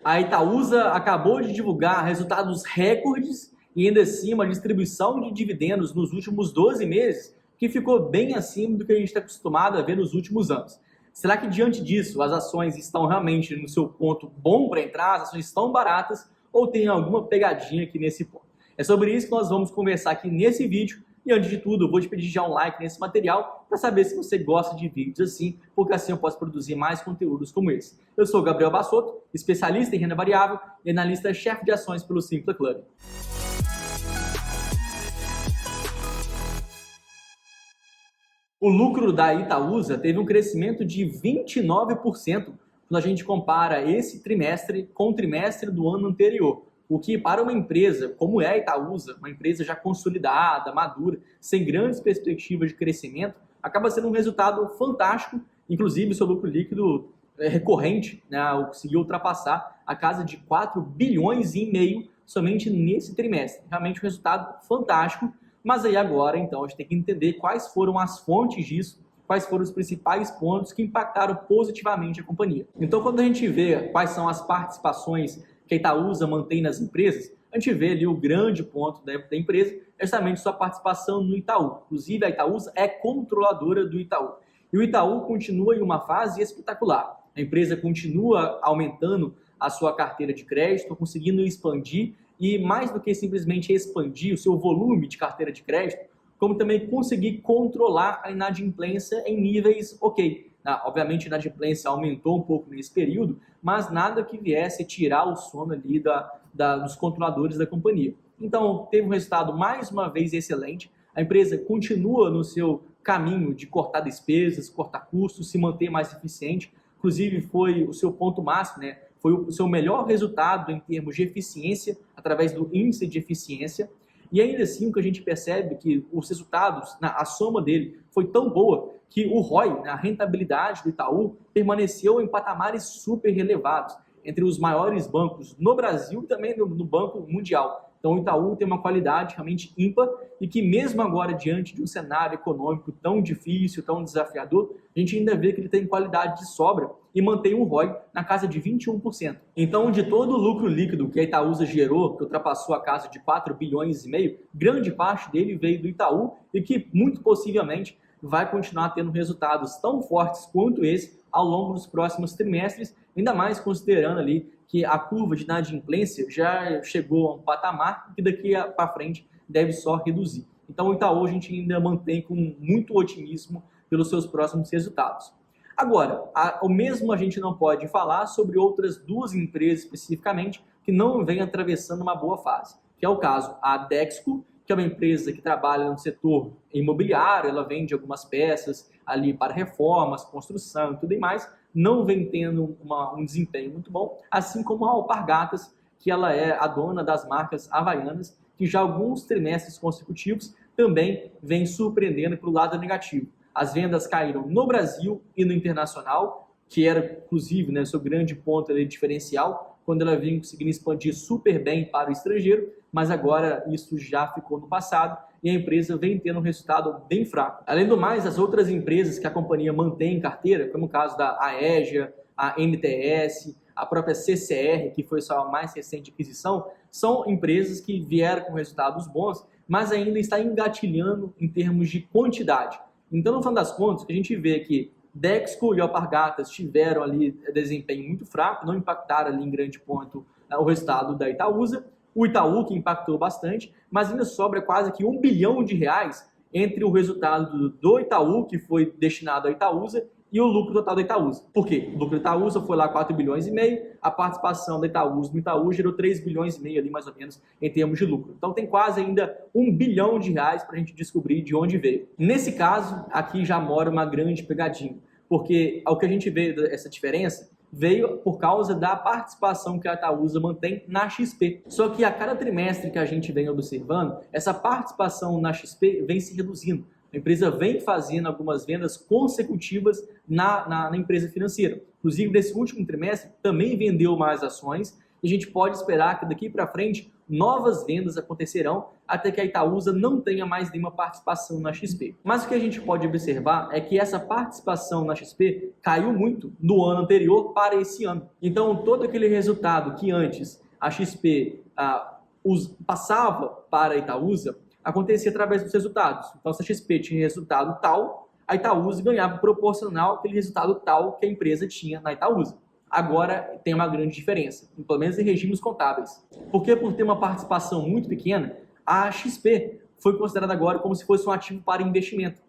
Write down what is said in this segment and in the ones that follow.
A Itaúsa acabou de divulgar resultados recordes e ainda assim uma distribuição de dividendos nos últimos 12 meses que ficou bem acima do que a gente está acostumado a ver nos últimos anos. Será que diante disso as ações estão realmente no seu ponto bom para entrar, as ações estão baratas ou tem alguma pegadinha aqui nesse ponto? É sobre isso que nós vamos conversar aqui nesse vídeo. E antes de tudo, eu vou te pedir já um like nesse material para saber se você gosta de vídeos assim, porque assim eu posso produzir mais conteúdos como esse. Eu sou o Gabriel Bassotto, especialista em renda variável e analista-chefe de ações pelo Simpla Club. O lucro da Itaúsa teve um crescimento de 29% quando a gente compara esse trimestre com o trimestre do ano anterior. O que para uma empresa como é a Itaúsa, uma empresa já consolidada, madura, sem grandes perspectivas de crescimento, acaba sendo um resultado fantástico. Inclusive, o seu lucro líquido recorrente, né, conseguiu ultrapassar a casa de 4 bilhões e meio somente nesse trimestre. Realmente um resultado fantástico. Mas aí agora, então, a gente tem que entender quais foram as fontes disso, quais foram os principais pontos que impactaram positivamente a companhia. Então, quando a gente vê quais são as participações que a Itaúsa mantém nas empresas, a gente vê ali o grande ponto da empresa, é justamente sua participação no Itaú. Inclusive, a Itaúsa é controladora do Itaú. E o Itaú continua em uma fase espetacular. A empresa continua aumentando a sua carteira de crédito, conseguindo expandir e, mais do que simplesmente expandir o seu volume de carteira de crédito, como também conseguir controlar a inadimplência em níveis ok. Obviamente, a inadimplência aumentou um pouco nesse período, mas nada que viesse tirar o sono ali dos controladores da companhia. Então, teve um resultado mais uma vez excelente. A empresa continua no seu caminho de cortar despesas, cortar custos, se manter mais eficiente. Inclusive, foi o seu ponto máximo, né? Foi o seu melhor resultado em termos de eficiência, através do índice de eficiência. E ainda assim, o que a gente percebe é que os resultados, a soma dele, foi tão boa que o ROI, a rentabilidade do Itaú, permaneceu em patamares super relevados, entre os maiores bancos no Brasil e também no Banco Mundial. Então, o Itaú tem uma qualidade realmente ímpar e que mesmo agora, diante de um cenário econômico tão difícil, tão desafiador, a gente ainda vê que ele tem qualidade de sobra e mantém um ROI na casa de 21%. Então, de todo o lucro líquido que a Itaúsa gerou, que ultrapassou a casa de 4 bilhões e meio, grande parte dele veio do Itaú e que, muito possivelmente, vai continuar tendo resultados tão fortes quanto esse ao longo dos próximos trimestres, ainda mais considerando ali que a curva de inadimplência já chegou a um patamar que daqui para frente deve só reduzir. Então, o Itaú a gente ainda mantém com muito otimismo pelos seus próximos resultados. Agora, o mesmo a gente não pode falar sobre outras duas empresas especificamente que não vêm atravessando uma boa fase, que é o caso a Dexco, que é uma empresa que trabalha no setor imobiliário, ela vende algumas peças ali para reformas, construção e tudo mais, não vem tendo um desempenho muito bom, assim como a Alpargatas, que ela é a dona das marcas Havaianas, que já há alguns trimestres consecutivos também vem surpreendendo para o lado negativo. As vendas caíram no Brasil e no internacional, que era, inclusive, né, seu grande ponto ali, diferencial, quando ela vinha conseguindo expandir super bem para o estrangeiro, mas agora isso já ficou no passado e a empresa vem tendo um resultado bem fraco. Além do mais, as outras empresas que a companhia mantém em carteira, como o caso da Aegea, a MTS, a própria CCR, que foi sua mais recente aquisição, são empresas que vieram com resultados bons, mas ainda está engatilhando em termos de quantidade. Então, no final das contas, a gente vê que Dexco e Alpargatas tiveram ali desempenho muito fraco, não impactaram ali em grande ponto o resultado da Itaúsa. O Itaú, que impactou bastante, mas ainda sobra quase que R$1 bilhão entre o resultado do Itaú, que foi destinado à Itaúsa, e o lucro total da Itaúsa. Por quê? O lucro da Itaúsa foi lá 4 bilhões e meio, a participação da Itaúsa no Itaú gerou 3 bilhões e meio ali, mais ou menos, em termos de lucro. Então tem quase ainda R$1 bilhão para a gente descobrir de onde veio. Nesse caso, aqui já mora uma grande pegadinha, porque ao que a gente vê essa diferença, veio por causa da participação que a Itaúsa mantém na XP. Só que a cada trimestre que a gente vem observando, essa participação na XP vem se reduzindo. A empresa vem fazendo algumas vendas consecutivas na empresa financeira. Inclusive, nesse último trimestre, também vendeu mais ações E a gente pode esperar que daqui para frente novas vendas acontecerão até que a Itaúsa não tenha mais nenhuma participação na XP. Mas o que a gente pode observar é que essa participação na XP caiu muito do ano anterior para esse ano. Então, todo aquele resultado que antes a XP passava para a Itaúsa acontecia através dos resultados. Então, se a XP tinha resultado tal, a Itaúsa ganhava proporcional àquele resultado tal que a empresa tinha na Itaúsa. Agora tem uma grande diferença, pelo menos em regimes contábeis. Porque por ter uma participação muito pequena, a XP foi considerada agora como se fosse um ativo para investimento.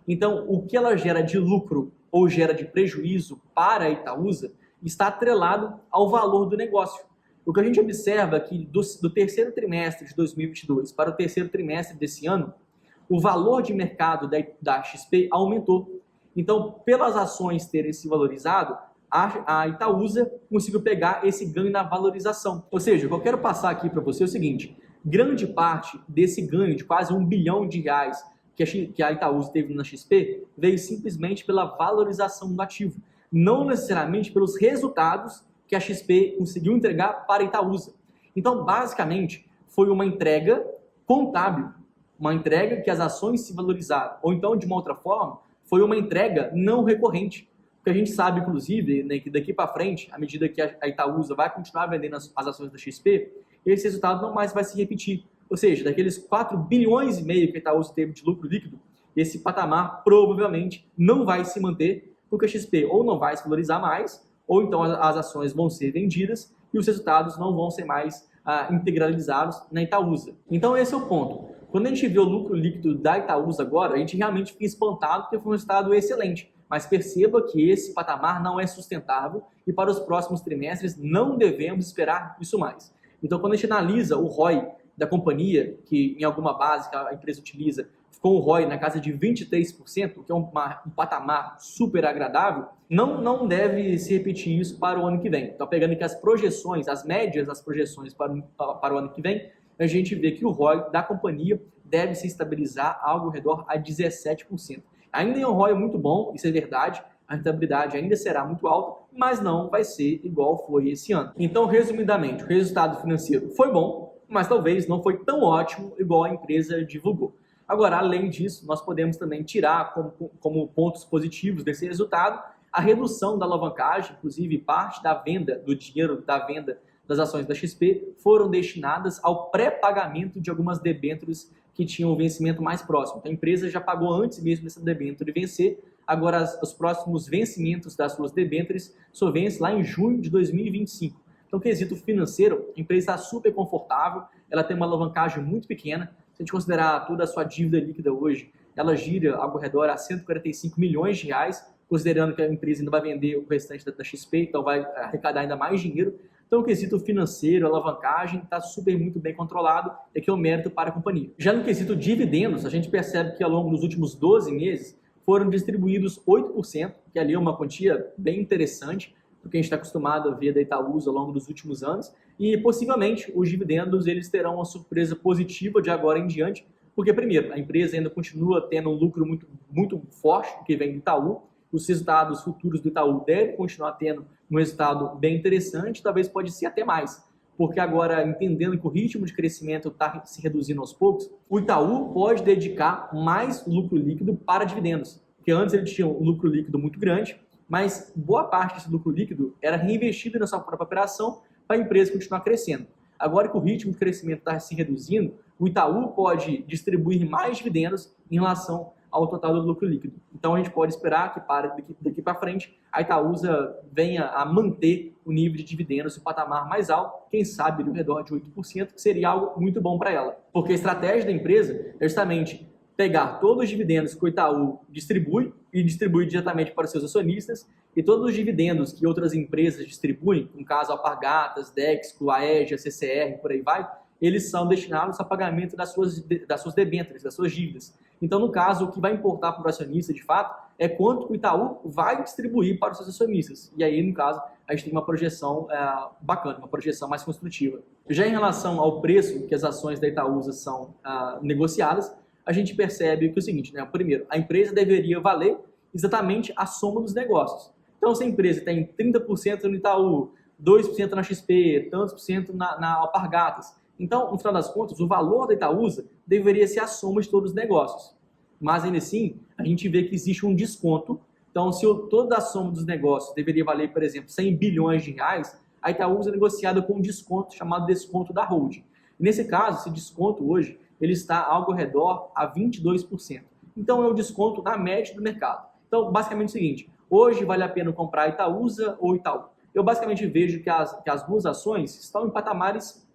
Então, o que ela gera de lucro ou gera de prejuízo para a Itaúsa está atrelado ao valor do negócio. O que a gente observa é que do terceiro trimestre de 2022 para o terceiro trimestre desse ano, o valor de mercado da XP aumentou. Então, pelas ações terem se valorizado, a Itaúsa conseguiu pegar esse ganho na valorização. Ou seja, o que eu quero passar aqui para você é o seguinte: grande parte desse ganho de quase R$ 1 bilhão que a Itaúsa teve na XP veio simplesmente pela valorização do ativo, não necessariamente pelos resultados que a XP conseguiu entregar para a Itaúsa. Então, basicamente, foi uma entrega contábil, uma entrega que as ações se valorizaram, ou então, de uma outra forma, foi uma entrega não recorrente. Porque a gente sabe, inclusive, né, que daqui para frente, à medida que a Itaúsa vai continuar vendendo as ações da XP, esse resultado não mais vai se repetir. Ou seja, daqueles 4 bilhões e meio que a Itaúsa teve de lucro líquido, esse patamar provavelmente não vai se manter, porque a XP ou não vai se valorizar mais, ou então as ações vão ser vendidas e os resultados não vão ser mais integralizados na Itaúsa. Então esse é o ponto. Quando a gente vê o lucro líquido da Itaúsa agora, a gente realmente fica espantado porque foi um resultado excelente. Mas perceba que esse patamar não é sustentável e para os próximos trimestres não devemos esperar isso mais. Então, quando a gente analisa o ROI da companhia, que em alguma base que a empresa utiliza, ficou um ROI na casa de 23%, que é um patamar super agradável, não deve se repetir isso para o ano que vem. Então, pegando aqui as projeções, as médias das projeções para o ano que vem, a gente vê que o ROI da companhia deve se estabilizar algo ao redor a 17%. Ainda é um ROI muito bom, isso é verdade, a rentabilidade ainda será muito alta, mas não vai ser igual foi esse ano. Então, resumidamente, o resultado financeiro foi bom, mas talvez não foi tão ótimo igual a empresa divulgou. Agora, além disso, nós podemos também tirar como pontos positivos desse resultado a redução da alavancagem, inclusive parte da venda do dinheiro da venda das ações da XP foram destinadas ao pré-pagamento de algumas debêntures que tinham o vencimento mais próximo. A empresa já pagou antes mesmo dessa debênture vencer, agora os próximos vencimentos das suas debêntures só vencem lá em junho de 2025. Então, quesito financeiro, a empresa está super confortável, ela tem uma alavancagem muito pequena. Se a gente considerar toda a sua dívida líquida hoje, ela gira algo ao redor a 145 milhões de reais, considerando que a empresa ainda vai vender o restante da XP, então vai arrecadar ainda mais dinheiro. Então, o quesito financeiro, alavancagem, está super muito bem controlado, e que é um mérito para a companhia. Já no quesito dividendos, a gente percebe que ao longo dos últimos 12 meses foram distribuídos 8%, que ali é uma quantia bem interessante, porque a gente está acostumado a ver da Itaúsa ao longo dos últimos anos, e possivelmente os dividendos eles terão uma surpresa positiva de agora em diante, porque primeiro, a empresa ainda continua tendo um lucro muito forte que vem do Itaú, os resultados futuros do Itaú devem continuar tendo um resultado bem interessante, talvez pode ser até mais, porque agora, entendendo que o ritmo de crescimento está se reduzindo aos poucos, o Itaú pode dedicar mais lucro líquido para dividendos, porque antes ele tinha um lucro líquido muito grande, mas boa parte desse lucro líquido era reinvestido na sua própria operação para a empresa continuar crescendo. Agora que o ritmo de crescimento está se reduzindo, o Itaú pode distribuir mais dividendos em relação ao total do lucro líquido. Então a gente pode esperar que daqui para frente a Itaúsa venha a manter o nível de dividendos em um patamar mais alto, quem sabe ao redor de 8%, que seria algo muito bom para ela. Porque a estratégia da empresa é justamente pegar todos os dividendos que o Itaú distribui e distribuir diretamente para os seus acionistas, e todos os dividendos que outras empresas distribuem, no caso Alpargatas, Dexco, Aegea, CCR, por aí vai, eles são destinados a pagamento das suas debêntures, das suas dívidas. Então, no caso, o que vai importar para o acionista, de fato, é quanto o Itaú vai distribuir para os seus acionistas. E aí, no caso, a gente tem uma projeção bacana, uma projeção mais construtiva. Já em relação ao preço que as ações da Itaúsa são negociadas, a gente percebe que é o seguinte, né? Primeiro, a empresa deveria valer exatamente a soma dos negócios. Então, se a empresa tem 30% no Itaú, 2% na XP, tantos por cento na Alpargatas. Então, no final das contas, o valor da Itaúsa deveria ser a soma de todos os negócios. Mas ainda assim, a gente vê que existe um desconto. Então, se toda a soma dos negócios deveria valer, por exemplo, 100 bilhões de reais, a Itaúsa é negociada com um desconto chamado desconto da holding. Nesse caso, esse desconto hoje, ele está algo ao redor a 22%. Então, é o desconto na média do mercado. Então, basicamente é o seguinte, hoje vale a pena comprar Itaúsa ou Itaú? Eu basicamente vejo que as duas ações estão em patamares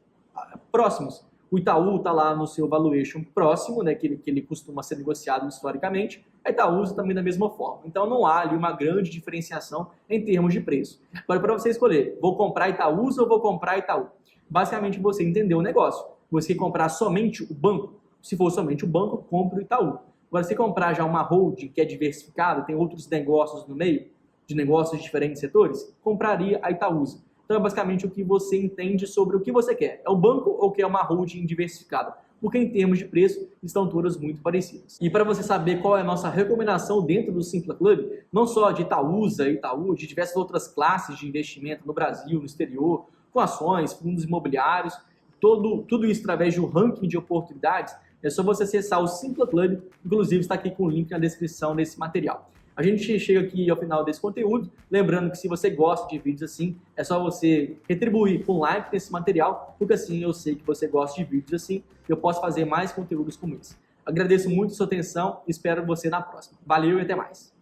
próximos. O Itaú está lá no seu valuation próximo, né, que ele costuma ser negociado historicamente, a Itaúsa também da mesma forma. Então não há ali uma grande diferenciação em termos de preço. Agora, para você escolher, vou comprar Itaúsa ou vou comprar Itaú? Basicamente você entendeu o negócio. Você comprar somente o banco, se for somente o banco, compre o Itaú. Agora, se comprar já uma holding que é diversificada, tem outros negócios no meio, de negócios de diferentes setores, compraria a Itaúsa. Então é basicamente o que você entende sobre o que você quer. É o banco ou quer uma holding diversificada? Porque em termos de preço estão todas muito parecidas. E para você saber qual é a nossa recomendação dentro do Simpla Club, não só de Itaúsa, Itaú, de diversas outras classes de investimento no Brasil, no exterior, com ações, fundos imobiliários, tudo isso através de um ranking de oportunidades, é só você acessar o Simpla Club, inclusive está aqui com o link na descrição desse material. A gente chega aqui ao final desse conteúdo, lembrando que se você gosta de vídeos assim, é só você retribuir com like nesse material, porque assim eu sei que você gosta de vídeos assim, eu posso fazer mais conteúdos como esse. Agradeço muito a sua atenção e espero você na próxima. Valeu e até mais!